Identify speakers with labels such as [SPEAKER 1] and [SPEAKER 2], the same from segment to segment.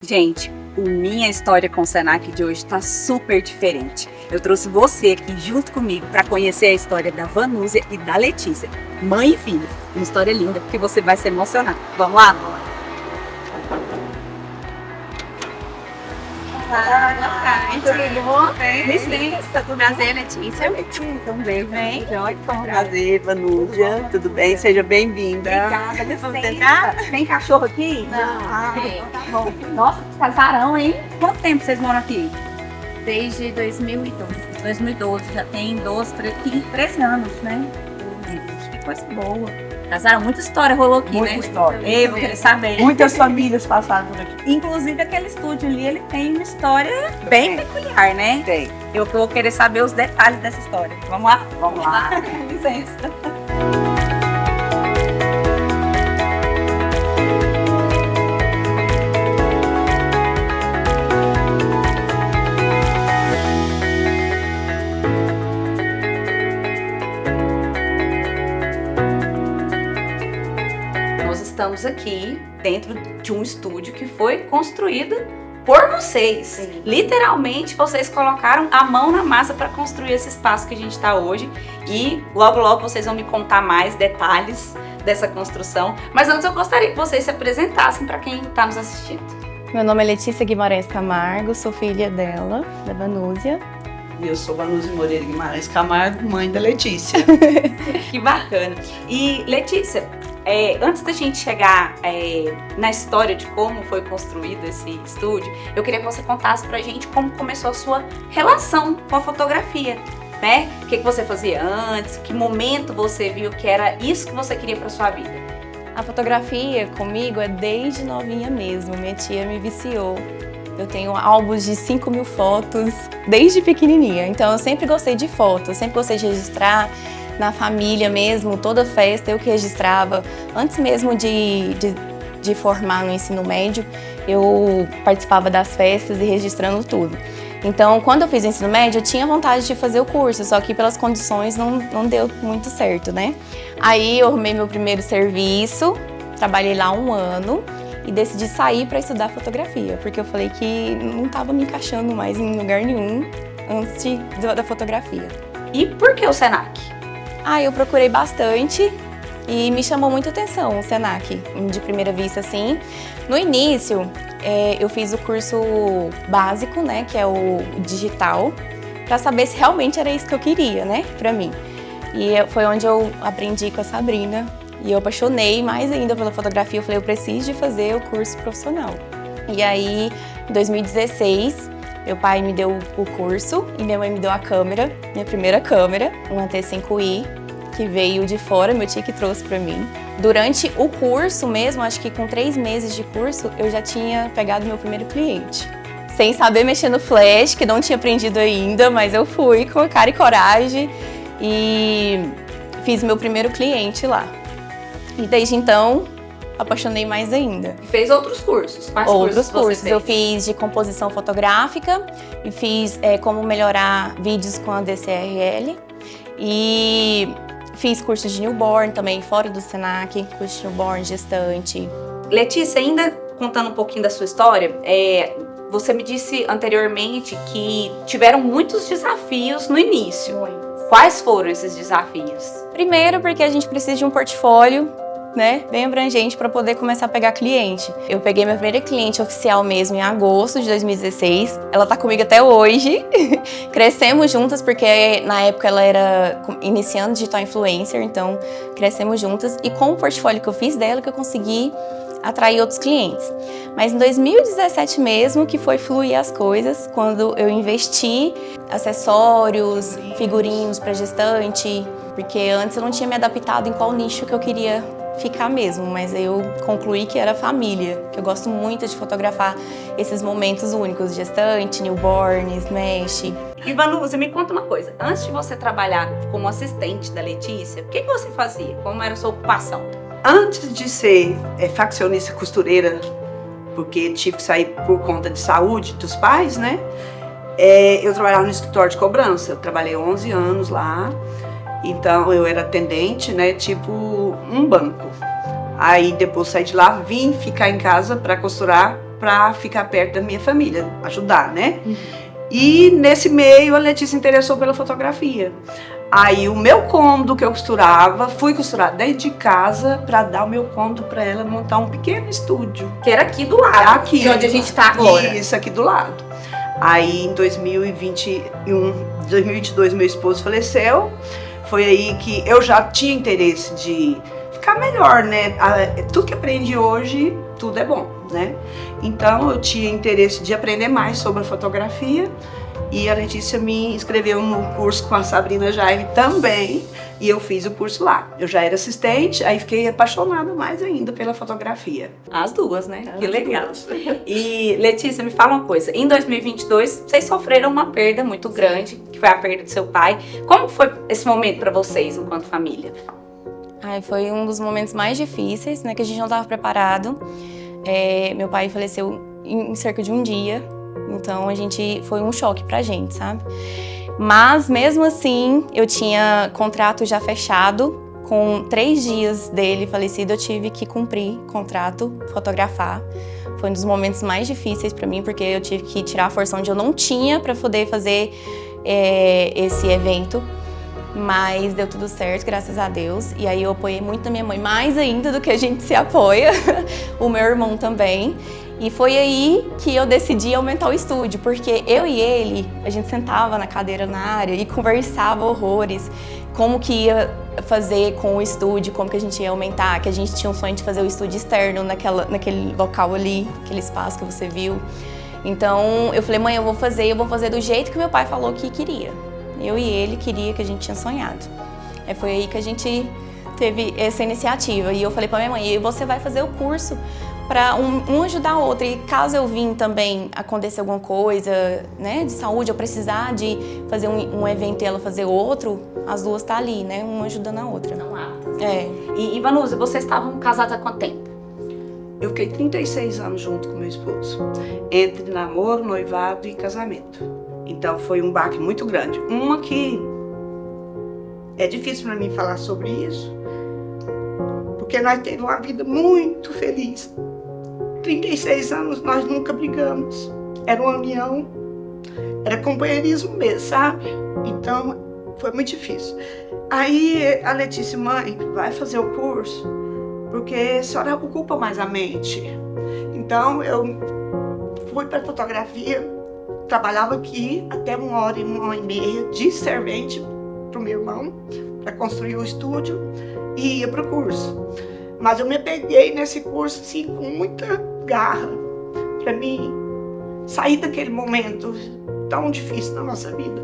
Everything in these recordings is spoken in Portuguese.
[SPEAKER 1] Gente, minha história com o Senac de hoje está super diferente. Eu trouxe você aqui junto comigo para conhecer a história da Vanúzia e da Letícia, mãe e filha. Uma história linda que você vai se emocionar. Vamos lá? Olá, tudo bom? Licença, tudo prazer, Letícia. Também, vem.
[SPEAKER 2] Prazer, Vanúzia. Tudo bem? Seja bem-vinda.
[SPEAKER 1] Obrigada, licença. Tem cachorro aqui?
[SPEAKER 3] Não.
[SPEAKER 1] Então tá bom. Nossa, casarão, hein? Quanto tempo vocês moram aqui?
[SPEAKER 3] Desde 2012.
[SPEAKER 1] 2012, já tem 13 anos, né? Que coisa boa. Casaram, muita história rolou aqui,
[SPEAKER 2] Muita
[SPEAKER 1] né?
[SPEAKER 2] história.
[SPEAKER 1] Eu queria saber.
[SPEAKER 2] Muitas famílias passaram por aqui.
[SPEAKER 1] Inclusive, aquele estúdio ali, ele tem uma história bem peculiar, né?
[SPEAKER 2] Tem.
[SPEAKER 1] Eu vou querer saber os detalhes dessa história. Vamos lá?
[SPEAKER 2] Vamos lá.
[SPEAKER 1] Licença. Nós estamos aqui dentro de um estúdio que foi construído por vocês.
[SPEAKER 3] Sim.
[SPEAKER 1] Literalmente, vocês colocaram a mão na massa para construir esse espaço que a gente está hoje. E logo vocês vão me contar mais detalhes dessa construção. Mas antes eu gostaria que vocês se apresentassem para quem está nos assistindo.
[SPEAKER 4] Meu nome é Letícia Guimarães Camargo, sou filha dela, da Vanúzia.
[SPEAKER 2] E eu sou Vanúzia Moreira Guimarães Camargo, mãe da Letícia.
[SPEAKER 1] Que bacana. E Letícia, antes da gente chegar na história de como foi construído esse estúdio, eu queria que você contasse pra gente como começou a sua relação com a fotografia, né? O que você fazia antes, que momento você viu que era isso que você queria pra sua vida?
[SPEAKER 4] A fotografia comigo é desde novinha mesmo, minha tia me viciou. Eu tenho álbuns de 5.000 fotos desde pequenininha, então eu sempre gostei de fotos, sempre gostei de registrar. Na família mesmo, toda festa eu que registrava. Antes mesmo de formar no ensino médio, eu participava das festas e registrando tudo. Então, quando eu fiz o ensino médio, eu tinha vontade de fazer o curso, só que pelas condições não deu muito certo, né? Aí eu arrumei meu primeiro serviço, trabalhei lá 1 ano e decidi sair para estudar fotografia, porque eu falei que não estava me encaixando mais em lugar nenhum antes da fotografia.
[SPEAKER 1] E por que o Senac?
[SPEAKER 4] Eu procurei bastante e me chamou muita atenção o Senac, de primeira vista, assim. No início, eu fiz o curso básico, né, que é o digital, para saber se realmente era isso que eu queria, né, para mim. E foi onde eu aprendi com a Sabrina e eu apaixonei mais ainda pela fotografia. Eu falei, eu preciso de fazer o curso profissional. E aí, em 2016, meu pai me deu o curso e minha mãe me deu a câmera, minha primeira câmera, uma T5i, que veio de fora, meu tio que trouxe pra mim. Durante o curso mesmo, acho que com 3 meses de curso, eu já tinha pegado meu primeiro cliente. Sem saber mexer no flash, que não tinha aprendido ainda, mas eu fui com cara e coragem e fiz meu primeiro cliente lá. E desde então, apaixonei mais ainda.
[SPEAKER 1] E fez outros cursos? Quais
[SPEAKER 4] Outros
[SPEAKER 1] cursos você fez?
[SPEAKER 4] Eu fiz de composição fotográfica e fiz como melhorar vídeos com a DCRL. E fiz cursos de newborn também, fora do Senac, curso de newborn, gestante.
[SPEAKER 1] Letícia, ainda contando um pouquinho da sua história, você me disse anteriormente que tiveram muitos desafios no início. Quais foram esses desafios?
[SPEAKER 4] Primeiro, porque a gente precisa de um portfólio, né, bem abrangente para poder começar a pegar cliente. Eu peguei minha primeira cliente oficial mesmo em agosto de 2016. Ela tá comigo até hoje. Crescemos juntas porque na época ela era iniciando digital influencer, então crescemos juntas. E com o portfólio que eu fiz dela que eu consegui atrair outros clientes. Mas em 2017 mesmo que foi fluir as coisas, quando eu investi acessórios, figurinos para gestante, porque antes eu não tinha me adaptado em qual nicho que eu queria ficar mesmo, mas eu concluí que era família, que eu gosto muito de fotografar esses momentos únicos, gestante, newborn, smash.
[SPEAKER 1] E Vanúzia, me conta uma coisa, antes de você trabalhar como assistente da Letícia, o que você fazia? Como era a sua ocupação?
[SPEAKER 2] Antes de ser faccionista costureira, porque tive que sair por conta de saúde dos pais, né? Eu trabalhava no escritório de cobrança, eu trabalhei 11 anos lá. Então eu era atendente, né, tipo um banco. Aí depois saí de lá, vim ficar em casa para costurar para ficar perto da minha família, ajudar, né? E nesse meio a Letícia se interessou pela fotografia. Aí o meu cômodo que eu costurava, fui costurar dentro de casa para dar o meu cômodo para ela montar um pequeno estúdio.
[SPEAKER 1] Que era aqui do lado,
[SPEAKER 2] Aqui,
[SPEAKER 1] de onde a gente tá agora.
[SPEAKER 2] Isso, aqui do lado. Aí em 2022 meu esposo faleceu. Foi aí que eu já tinha interesse de ficar melhor, né? Tudo que aprendi hoje, tudo é bom, né? Então eu tinha interesse de aprender mais sobre a fotografia. E a Letícia me inscreveu no curso com a Sabrina Jaime também, e eu fiz o curso lá. Eu já era assistente, aí fiquei apaixonada mais ainda pela fotografia.
[SPEAKER 1] As duas, né? Que legal. E Letícia, me fala uma coisa. Em 2022, vocês sofreram uma perda muito grande, que foi a perda do seu pai. Como foi esse momento para vocês, enquanto família?
[SPEAKER 4] Ai, foi um dos momentos mais difíceis, né? Que a gente não estava preparado. Meu pai faleceu em cerca de um dia. Então, foi um choque pra gente, sabe? Mas, mesmo assim, eu tinha contrato já fechado. Com 3 dias dele falecido, eu tive que cumprir o contrato, fotografar. Foi um dos momentos mais difíceis pra mim, porque eu tive que tirar a força onde eu não tinha pra poder fazer esse evento. Mas deu tudo certo, graças a Deus. E aí eu apoiei muito a minha mãe, mais ainda do que a gente se apoia. O meu irmão também. E foi aí que eu decidi aumentar o estúdio, porque eu e ele, a gente sentava na cadeira na área e conversava horrores, como que ia fazer com o estúdio, como que a gente ia aumentar, que a gente tinha um sonho de fazer o estúdio externo naquele local ali, aquele espaço que você viu. Então eu falei, mãe, eu vou fazer do jeito que meu pai falou que queria. Eu e ele queria, que a gente tinha sonhado. Foi aí que a gente teve essa iniciativa. E eu falei pra minha mãe, você vai fazer o curso para um ajudar o outro. E caso eu vim também acontecer alguma coisa, né, de saúde, eu precisar de fazer um evento e ela fazer outro, as duas tá ali, né, uma ajudando a outra.
[SPEAKER 1] Não há.
[SPEAKER 4] E
[SPEAKER 1] Vanusa, vocês estavam casados há quanto tempo?
[SPEAKER 2] Eu fiquei 36 anos junto com meu esposo, entre namoro, noivado e casamento. Então foi um baque muito grande. Uma que é difícil para mim falar sobre isso, porque nós temos uma vida muito feliz. 36 anos nós nunca brigamos. Era uma união, era companheirismo mesmo, sabe? Então foi muito difícil. Aí a Letícia, mãe, vai fazer o curso, porque a senhora ocupa mais a mente. Então eu fui para fotografia, trabalhava aqui até 1h de servente para o meu irmão, para construir o estúdio, e ia para o curso. Mas eu me peguei nesse curso assim, com muita garra, para mim sair daquele momento tão difícil na nossa vida.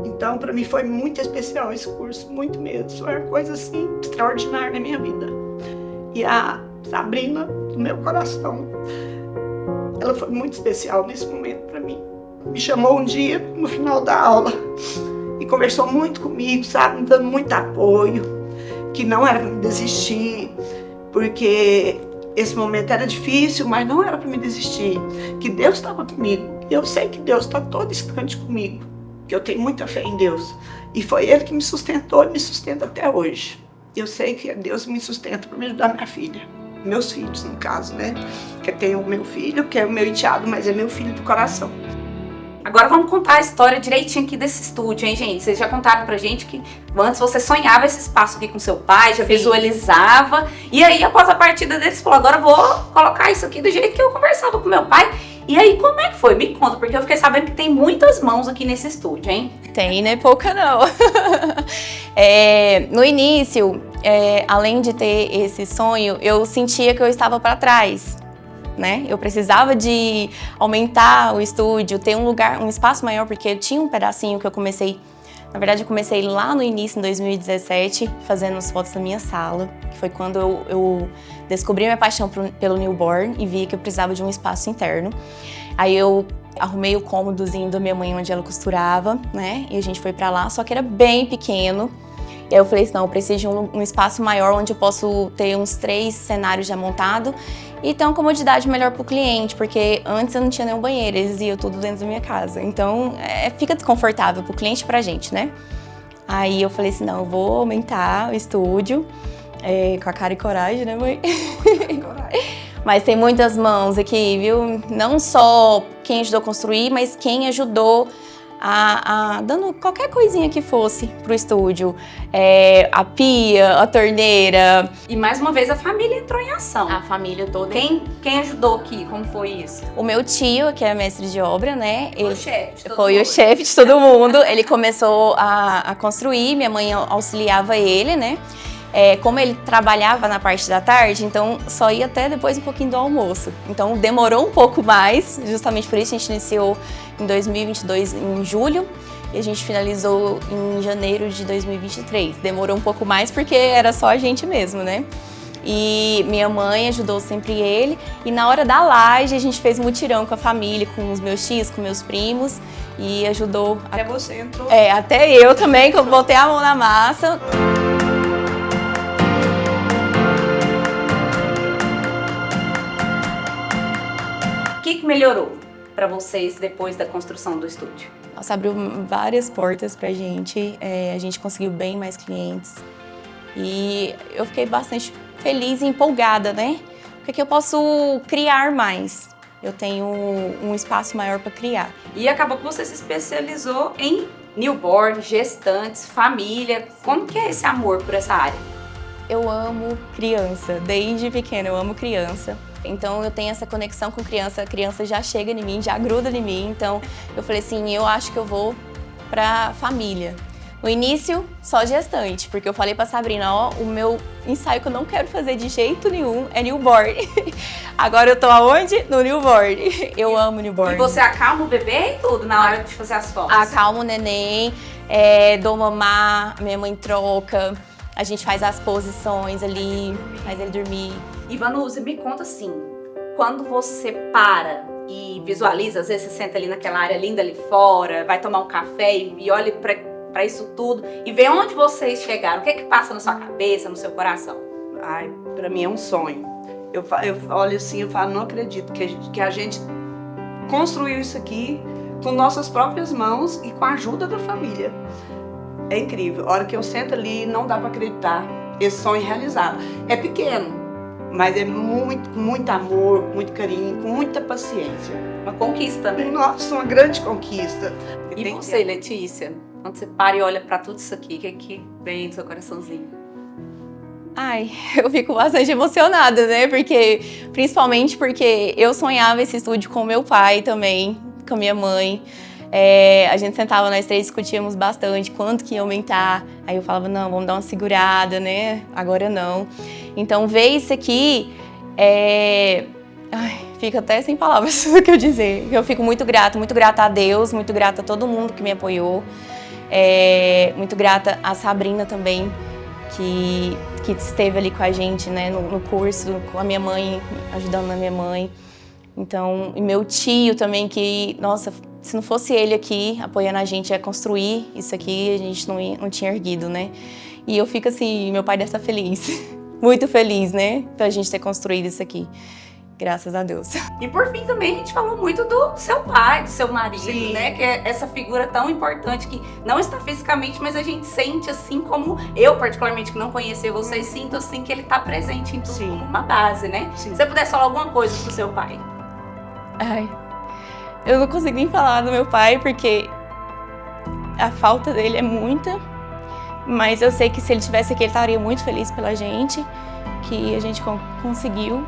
[SPEAKER 2] Então, para mim foi muito especial esse curso, muito mesmo. Foi uma coisa assim, extraordinária na minha vida. E a Sabrina, do meu coração, ela foi muito especial nesse momento para mim. Me chamou um dia, no final da aula, e conversou muito comigo, sabe, me dando muito apoio, que não era para me desistir, porque esse momento era difícil, mas não era para me desistir, que Deus estava comigo. E eu sei que Deus está todo instante comigo, que eu tenho muita fé em Deus. E foi Ele que me sustentou e me sustenta até hoje. Eu sei que Deus me sustenta para me ajudar minha filha, meus filhos no caso, né? Que eu tenho o meu filho, que é o meu enteado, mas é meu filho do coração.
[SPEAKER 1] Agora vamos contar a história direitinho aqui desse estúdio, hein, gente? Vocês já contaram pra gente que antes você sonhava esse espaço aqui com seu pai, já visualizava. E aí, após a partida dele, você falou, agora eu vou colocar isso aqui do jeito que eu conversava com meu pai. E aí, como é que foi? Me conta, porque eu fiquei sabendo que tem muitas mãos aqui nesse estúdio, hein?
[SPEAKER 4] Tem, né? Pouca não. No início, além de ter esse sonho, eu sentia que eu estava para trás. Né? Eu precisava de aumentar o estúdio, ter um lugar, um espaço maior, porque tinha um pedacinho que eu comecei, na verdade eu comecei lá no início, em 2017, fazendo as fotos na minha sala, que foi quando eu descobri minha paixão pelo newborn e vi que eu precisava de um espaço interno. Aí eu arrumei o cômodozinho da minha mãe onde ela costurava, né? E a gente foi pra lá, só que era bem pequeno. E aí eu falei assim, não, eu preciso de um espaço maior onde eu posso ter uns 3 cenários já montados e ter uma comodidade melhor pro cliente, porque antes eu não tinha nenhum banheiro, eles iam tudo dentro da minha casa. Então fica desconfortável pro cliente e pra gente, né? Aí eu falei assim, não, eu vou aumentar o estúdio, com a cara e coragem, né, mãe? Mas tem muitas mãos aqui, viu? Não só quem ajudou a construir, mas quem ajudou dando qualquer coisinha que fosse pro estúdio. A pia, a torneira.
[SPEAKER 1] E mais uma vez a família entrou em ação.
[SPEAKER 4] A família toda.
[SPEAKER 1] Quem ajudou aqui? Como foi isso?
[SPEAKER 4] O meu tio, que é mestre de obra, né?
[SPEAKER 1] Foi o chefe de todo
[SPEAKER 4] Foi
[SPEAKER 1] mundo.
[SPEAKER 4] o chefe de todo mundo. Ele começou a construir, minha mãe auxiliava ele, né? Como ele trabalhava na parte da tarde, então só ia até depois um pouquinho do almoço. Então demorou um pouco mais, justamente por isso a gente iniciou em 2022, em julho, e a gente finalizou em janeiro de 2023. Demorou um pouco mais porque era só a gente mesmo, né? E minha mãe ajudou sempre ele, e na hora da laje a gente fez mutirão com a família, com os meus tios, com meus primos, e ajudou.
[SPEAKER 2] Até você entrou.
[SPEAKER 4] Até eu também, que eu botei a mão na massa.
[SPEAKER 1] O que melhorou para vocês depois da construção do estúdio?
[SPEAKER 4] Nossa, abriu várias portas pra gente, a gente conseguiu bem mais clientes e eu fiquei bastante feliz e empolgada, né? Porque eu posso criar mais, eu tenho um espaço maior para criar.
[SPEAKER 1] E acabou que você se especializou em newborn, gestantes, família. Como que é esse amor por essa área?
[SPEAKER 4] Eu amo criança, desde pequena eu amo criança. Então eu tenho essa conexão com criança, a criança já chega em mim, já gruda em mim. Então eu falei assim, eu acho que eu vou pra família. No início, só gestante, porque eu falei pra Sabrina, ó, o meu ensaio que eu não quero fazer de jeito nenhum é newborn. Agora eu tô aonde? No newborn. Eu amo newborn.
[SPEAKER 1] E você acalma o bebê e tudo na hora de fazer as fotos?
[SPEAKER 4] Acalmo o neném, dou mamar, minha mãe troca, a gente faz as posições ali, faz ele dormir.
[SPEAKER 1] E Vanusa, me conta assim, quando você para e visualiza, às vezes você senta ali naquela área linda ali fora, vai tomar um café e olha pra isso tudo e vê onde vocês chegaram, o que é que passa na sua cabeça, no seu coração?
[SPEAKER 2] Ai, pra mim é um sonho. Eu olho assim, eu falo, não acredito que a gente construiu isso aqui com nossas próprias mãos e com a ajuda da família. É incrível. A hora que eu sento ali, não dá pra acreditar. Esse sonho realizado. É pequeno, mas é muito amor, muito carinho, com muita paciência.
[SPEAKER 1] Uma conquista, né?
[SPEAKER 2] Nossa, uma grande conquista.
[SPEAKER 1] E você, Letícia? Quando você para e olha pra tudo isso aqui, o que é que vem no seu coraçãozinho?
[SPEAKER 4] Ai, eu fico bastante emocionada, né? Principalmente porque eu sonhava esse estúdio com meu pai também, com minha mãe. A gente sentava nós três, discutíamos bastante quanto que ia aumentar. Aí eu falava, não, vamos dar uma segurada, né? Agora não. Então ver isso aqui, fico até sem palavras o que eu dizer. Eu fico muito grata a Deus, muito grata a todo mundo que me apoiou. Muito grata a Sabrina também, que esteve ali com a gente, né, no curso, com a minha mãe, ajudando a minha mãe. Então, e meu tio também, que, nossa, se não fosse ele aqui apoiando a gente a construir isso aqui, a gente não tinha erguido, né? E eu fico assim, meu pai deve estar feliz, muito feliz, né, pra gente ter construído isso aqui. Graças a Deus.
[SPEAKER 1] E por fim também a gente falou muito do seu pai, do seu marido,
[SPEAKER 2] Sim.
[SPEAKER 1] né? Que é essa figura tão importante que não está fisicamente, mas a gente sente assim como eu, particularmente, que não conhecia vocês, sinto assim que ele tá presente em tudo
[SPEAKER 2] Sim.
[SPEAKER 1] como uma base, né?
[SPEAKER 2] Sim.
[SPEAKER 1] Se você pudesse falar alguma coisa pro seu pai.
[SPEAKER 4] Ai, eu não consigo nem falar do meu pai porque a falta dele é muita, mas eu sei que se ele estivesse aqui ele estaria muito feliz pela gente, que a gente conseguiu.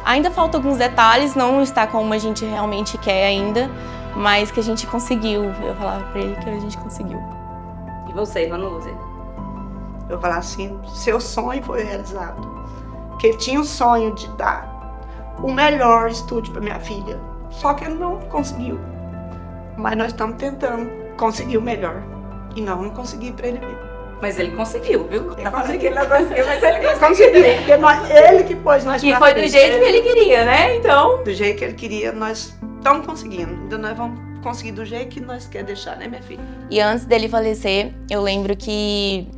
[SPEAKER 4] Ainda faltam alguns detalhes, não está como a gente realmente quer ainda, mas que a gente conseguiu. Eu falava pra ele que a gente conseguiu.
[SPEAKER 1] E você, Vanusa?
[SPEAKER 2] Eu falo assim, seu sonho foi realizado. Porque ele tinha o sonho de dar o melhor estúdio para minha filha. Só que ele não conseguiu. Mas nós estamos tentando conseguir o melhor. E não consegui para ele ver.
[SPEAKER 1] Mas ele conseguiu, viu?
[SPEAKER 2] Tá falando que ele não conseguiu, mas ele conseguiu. Porque ele que pôs nós
[SPEAKER 1] E
[SPEAKER 2] pra
[SPEAKER 1] foi do
[SPEAKER 2] frente.
[SPEAKER 1] jeito que ele queria, né? Então...
[SPEAKER 2] Do jeito que ele queria, nós estamos conseguindo. Então nós vamos conseguir do jeito que nós quer deixar, né, minha filha?
[SPEAKER 4] E antes dele falecer, eu lembro que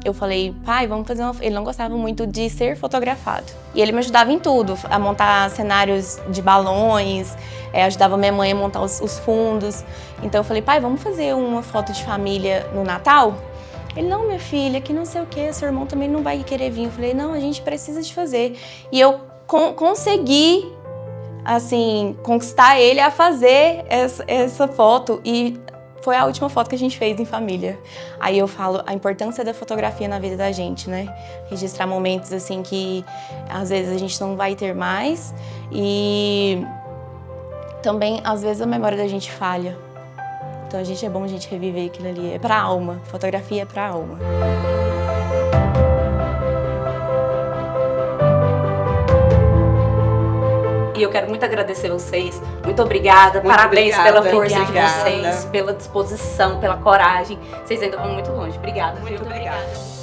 [SPEAKER 4] eu falei, pai, vamos fazer uma... Ele não gostava muito de ser fotografado. E ele me ajudava em tudo, a montar cenários de balões, ajudava minha mãe a montar os fundos. Então eu falei, pai, vamos fazer uma foto de família no Natal? Ele, não, minha filha, que não sei o que, seu irmão também não vai querer vir. Eu falei, não, a gente precisa de fazer. E eu consegui, assim, conquistar ele a fazer essa foto. E foi a última foto que a gente fez em família. Aí eu falo a importância da fotografia na vida da gente, né? Registrar momentos, assim, que às vezes a gente não vai ter mais. E também, às vezes, a memória da gente falha. Então, é bom a gente reviver aquilo ali. É pra alma. Fotografia é pra alma.
[SPEAKER 1] E eu quero muito agradecer vocês. Muito obrigada. Parabéns pela força de
[SPEAKER 2] obrigada.
[SPEAKER 1] vocês, pela disposição, pela coragem. Vocês ainda vão muito longe. Obrigada.
[SPEAKER 2] Muito obrigada.